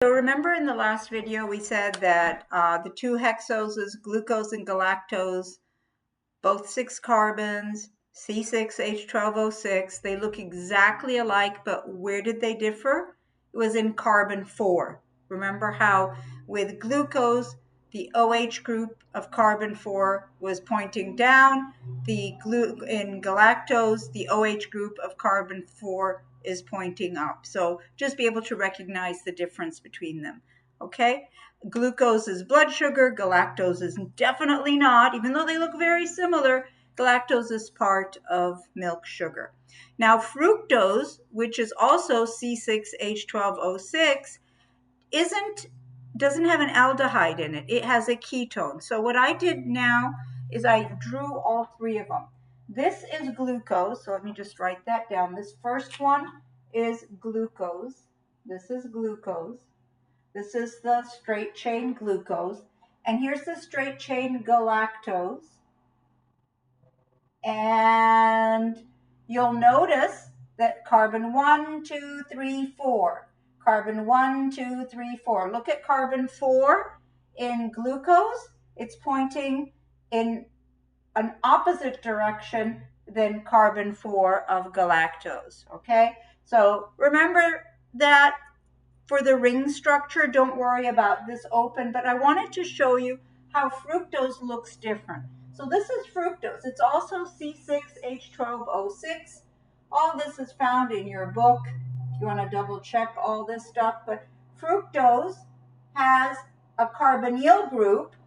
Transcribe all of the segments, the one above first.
So remember in the last video we said that the two hexoses, glucose and galactose, both 6 carbons, C6H12O6, they look exactly alike, but where did they differ? It was in carbon 4. Remember how with glucose, the OH group of carbon 4 was pointing down. In galactose, the OH group of carbon 4 is pointing up. So just be able to recognize the difference between them. Okay? Glucose is blood sugar, galactose is definitely not, even though they look very similar. Galactose is part of milk sugar. Now, fructose, which is also C6H12O6, doesn't have an aldehyde in it. It has a ketone. So what I did now is I drew all 3 of them. This is glucose, so let me just write that down. This first one is glucose. This is glucose. This is the straight chain glucose. And here's the straight chain galactose. And you'll notice that carbon 1, 2, 3, 4. Carbon 1, 2, 3, 4. Look at carbon 4 in glucose. It's pointing in an opposite direction than carbon 4 of galactose. Okay? So remember that for the ring structure, don't worry about this open, but I wanted to show you how fructose looks different. So this is fructose. It's also C6H12O6. All this is found in your book. If you want to double check all this stuff, but fructose has a carbonyl group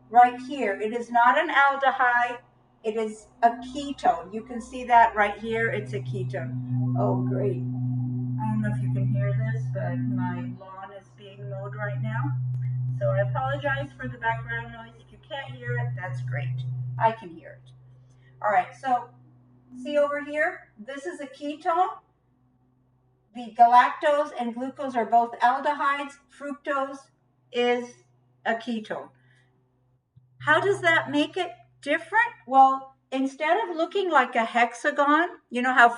right here. It is not an aldehyde. It is a ketone. You can see that right here. It's a ketone. Oh, great. I don't know if you can hear this, but my lawn is being mowed right now. So I apologize for the background noise. If you can't hear it, that's great. I can hear it. All right, so see over here, this is a ketone. The galactose and glucose are both aldehydes. Fructose is a ketone. How does that make it different? Well, instead of looking like a hexagon, you know how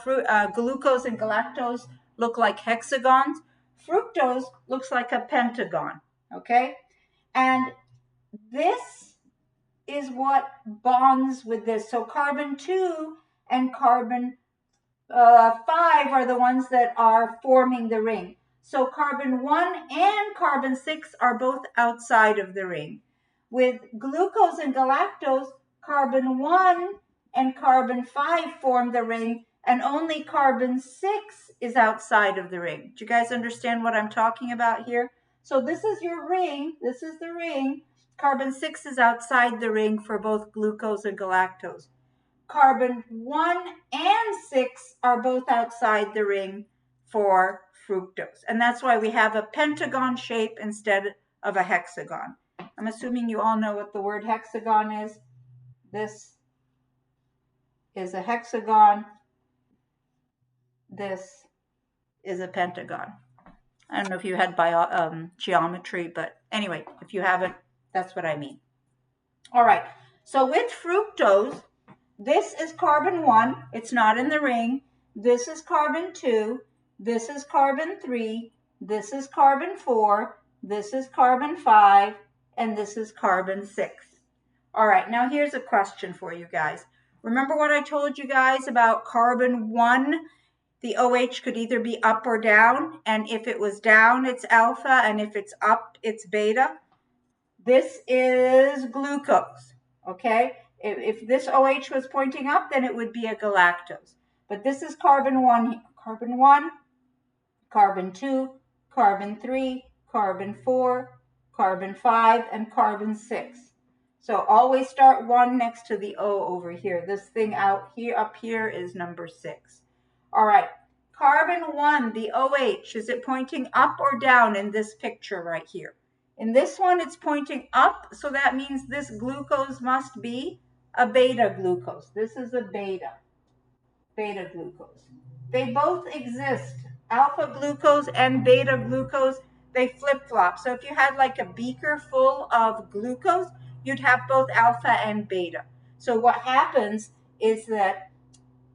glucose and galactose look like hexagons? Fructose looks like a pentagon, okay? And this is what bonds with this. So carbon 2 and carbon 5 are the ones that are forming the ring. So carbon 1 and carbon 6 are both outside of the ring. With glucose and galactose, carbon 1 and carbon 5 form the ring, and only carbon 6 is outside of the ring. Do you guys understand what I'm talking about here? So this is your ring. This is the ring. Carbon 6 is outside the ring for both glucose and galactose. Carbon 1 and 6 are both outside the ring for fructose. And that's why we have a pentagon shape instead of a hexagon. I'm assuming you all know what the word hexagon is. This is a hexagon. This is a pentagon. I don't know if you had geometry, but anyway, if you haven't, that's what I mean. All right, so with fructose, this is carbon 1. It's not in the ring. This is carbon 2. This is carbon 3. This is carbon 4. This is carbon 5. And this is carbon 6. All right, now here's a question for you guys. Remember what I told you guys about carbon 1? The OH could either be up or down, and if it was down, it's alpha, and if it's up, it's beta. This is glucose, okay? If this OH was pointing up, then it would be a galactose. But this is carbon 1, carbon 2, carbon 3, carbon 4, carbon 5, and carbon 6. So always start 1 next to the O over here. This thing up here is number 6. All right, carbon 1, the OH, is it pointing up or down in this picture right here? In this one, it's pointing up, so that means this glucose must be a beta glucose. This is a beta glucose. They both exist. Alpha glucose and beta glucose, they flip-flop. So if you had like a beaker full of glucose, you'd have both alpha and beta. So what happens is that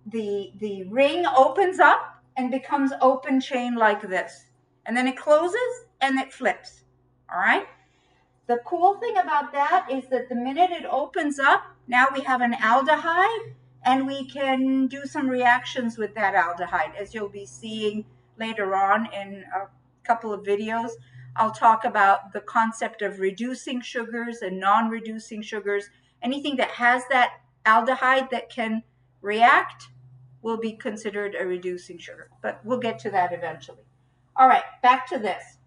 the ring opens up and becomes open chain like this. And then it closes and it flips. All right. The cool thing about that is that the minute it opens up, now we have an aldehyde, and we can do some reactions with that aldehyde, as you'll be seeing later on in a couple of videos. I'll talk about the concept of reducing sugars and non-reducing sugars. Anything that has that aldehyde that can react will be considered a reducing sugar, but we'll get to that eventually. All right, back to this.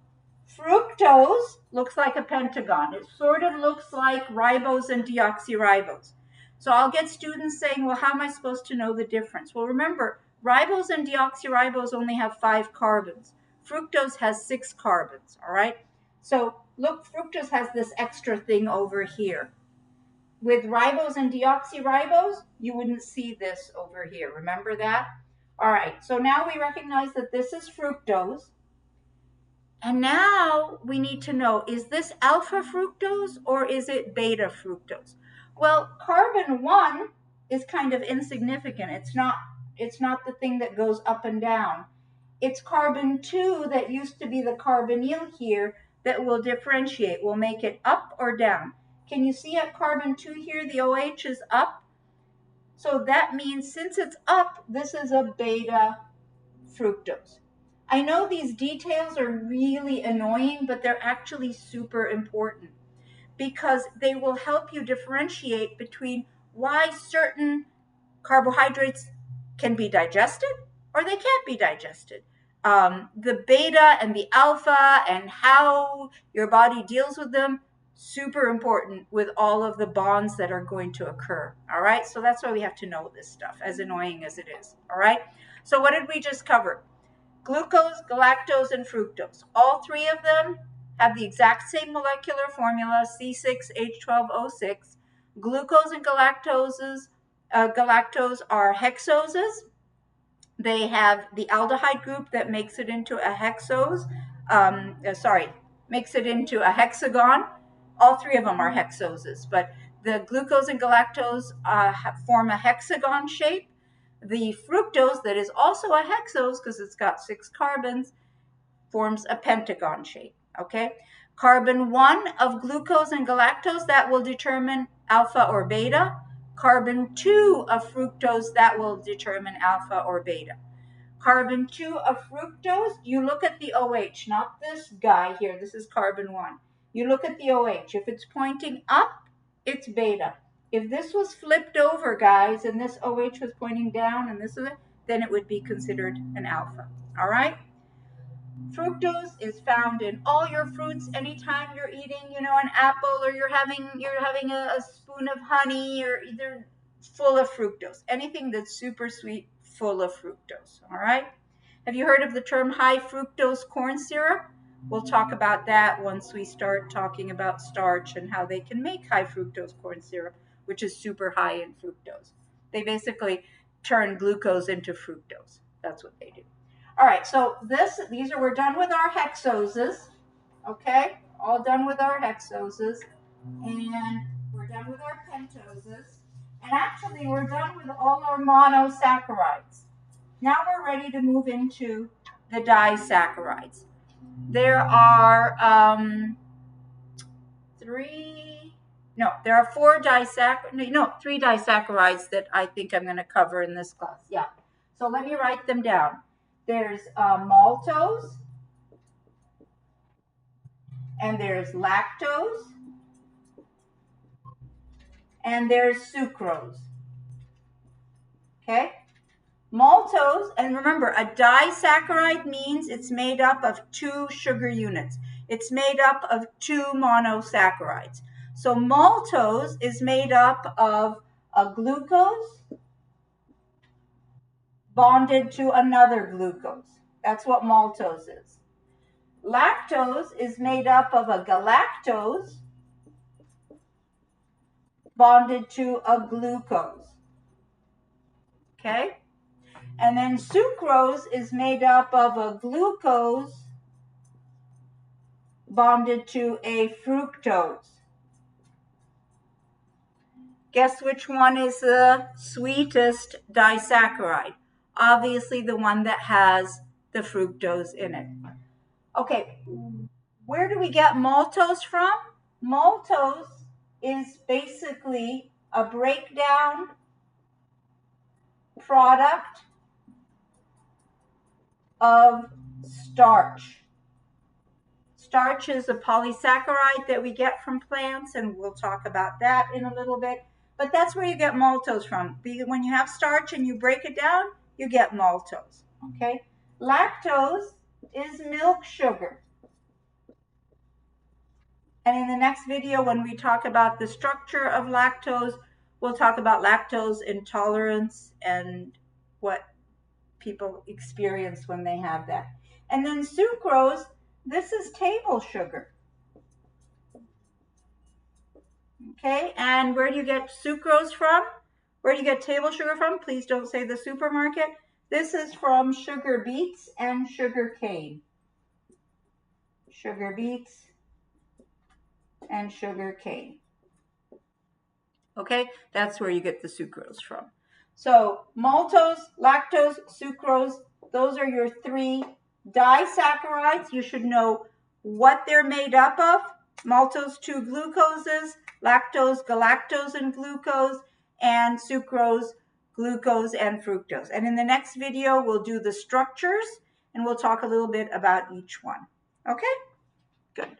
Fructose looks like a pentagon. It sort of looks like ribose and deoxyribose. So I'll get students saying, well, how am I supposed to know the difference? Well, remember, ribose and deoxyribose only have 5 carbons. Fructose has 6 carbons, all right? So look, fructose has this extra thing over here. With ribose and deoxyribose, you wouldn't see this over here. Remember that? All right, so now we recognize that this is fructose. And now we need to know, is this alpha fructose or is it beta fructose? Well, carbon 1 is kind of insignificant. It's not the thing that goes up and down. It's carbon 2 that used to be the carbonyl here that will differentiate. We'll make it up or down. Can you see at carbon 2 here, the OH is up? So that means since it's up, this is a beta fructose. I know these details are really annoying, but they're actually super important because they will help you differentiate between why certain carbohydrates can be digested or they can't be digested. The beta and the alpha and how your body deals with them, super important with all of the bonds that are going to occur. All right, so that's why we have to know this stuff, as annoying as it is. All right, so what did we just cover? Glucose, galactose, and fructose. All 3 of them have the exact same molecular formula, C6H12O6. Glucose and galactose are hexoses. They have the aldehyde group that makes it into a makes it into a hexagon. All 3 of them are hexoses, but the glucose and galactose form a hexagon shape. The fructose, that is also a hexose because it's got 6 carbons, forms a pentagon shape, okay? Carbon 1 of glucose and galactose, that will determine alpha or beta. Carbon 2 of fructose, that will determine alpha or beta. Carbon 2 of fructose, you look at the OH, not this guy here, this is carbon 1. You look at the OH. If it's pointing up, it's beta. If this was flipped over, guys, and this OH was pointing down and this is it, then it would be considered an alpha. All right? Fructose is found in all your fruits. Anytime you're eating, an apple, or you're having a spoon of honey, or either full of fructose. Anything that's super sweet, full of fructose. All right? Have you heard of the term high fructose corn syrup? We'll talk about that once we start talking about starch and how they can make high fructose corn syrup, which is super high in fructose. They basically turn glucose into fructose. That's what they do. All right, so we're done with our hexoses, okay? All done with our hexoses, and we're done with our pentoses, and actually we're done with all our monosaccharides. Now we're ready to move into the disaccharides. There are 3 disaccharides that I think I'm going to cover in this class. Yeah. So let me write them down. There's maltose, and there's lactose, and there's sucrose. Okay? Maltose, and remember, a disaccharide means it's made up of 2 sugar units. It's made up of 2 monosaccharides. So maltose is made up of a glucose bonded to another glucose. That's what maltose is. Lactose is made up of a galactose bonded to a glucose. Okay? And then sucrose is made up of a glucose bonded to a fructose. Guess which one is the sweetest disaccharide? Obviously the one that has the fructose in it. Okay, Where do we get maltose from? Maltose is basically a breakdown product of starch. Starch is a polysaccharide that we get from plants, and we'll talk about that in a little bit. But that's where you get maltose from. When you have starch and you break it down, you get maltose. Okay? Lactose is milk sugar. And in the next video, when we talk about the structure of lactose, we'll talk about lactose intolerance and what people experience when they have that. And then sucrose, this is table sugar. Okay, and where do you get sucrose from? Where do you get table sugar from? Please don't say the supermarket. This is from sugar beets and sugar cane. Sugar beets and sugar cane. Okay, that's where you get the sucrose from. So maltose, lactose, sucrose, those are your three disaccharides. You should know what they're made up of. Maltose, 2 glucoses, lactose, galactose and glucose, and sucrose, glucose and fructose. And in the next video, we'll do the structures and we'll talk a little bit about each one. Okay, good.